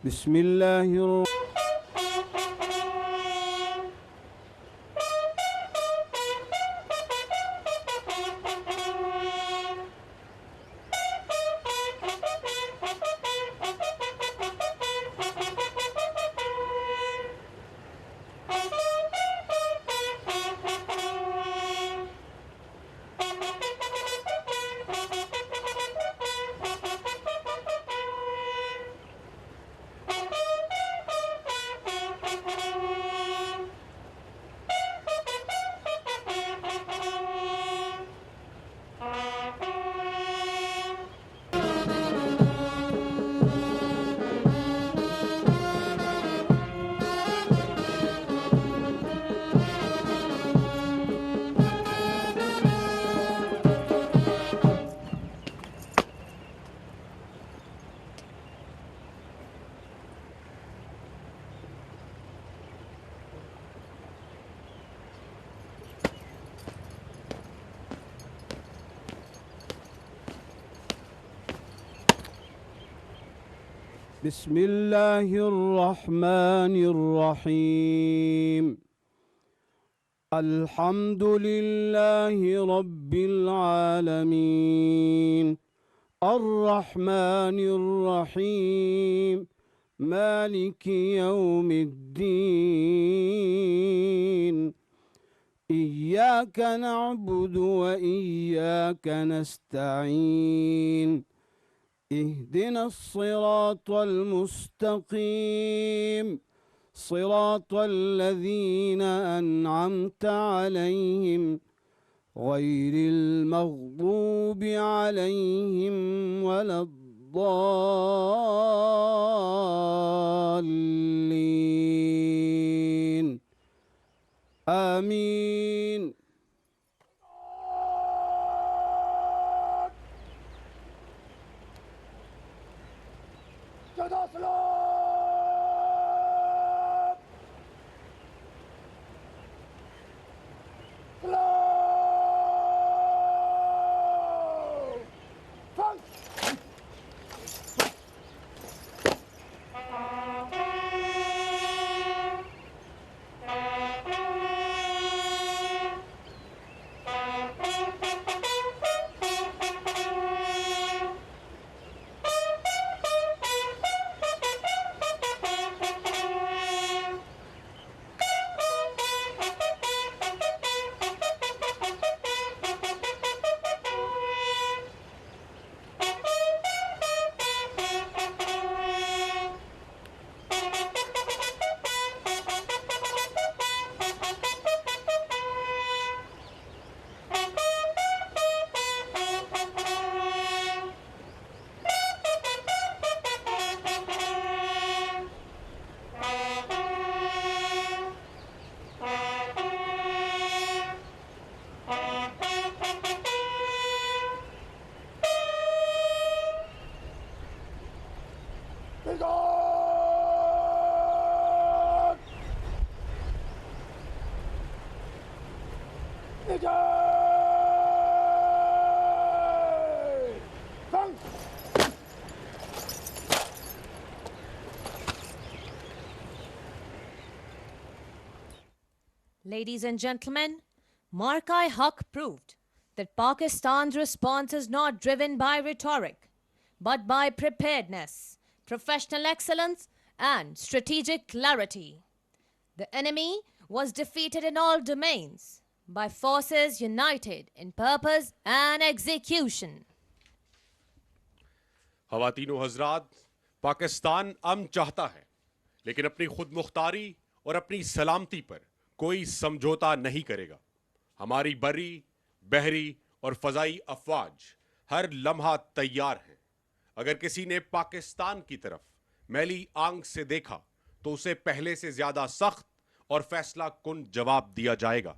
بسم الله بسم الله الرحمن الرحيم الحمد لله رب العالمين الرحمن الرحيم مالك يوم الدين إياك نعبد وإياك نستعين اهدنا الصراط المستقيم صراط الذين أنعمت عليهم غير المغضوب عليهم ولا الضالين آمين. Ladies and gentlemen, Marka-e-Haq proved that Pakistan's response is not driven by rhetoric, but by preparedness, professional excellence, and strategic clarity. The enemy was defeated in all domains by forces united in purpose and execution. خواتین و حضرات، پاکستان امن چاہتا ہے لیکن اپنی خود مختاری اور اپنی سلامتی پر کوئی سمجھوتا نہیں کرے گا. ہماری بری، بحری اور فضائی افواج ہر لمحہ تیار ہیں. اگر کسی نے پاکستان کی طرف میلی آنکھ سے دیکھا تو اسے پہلے سے زیادہ سخت اور فیصلہ کن جواب دیا جائے گا.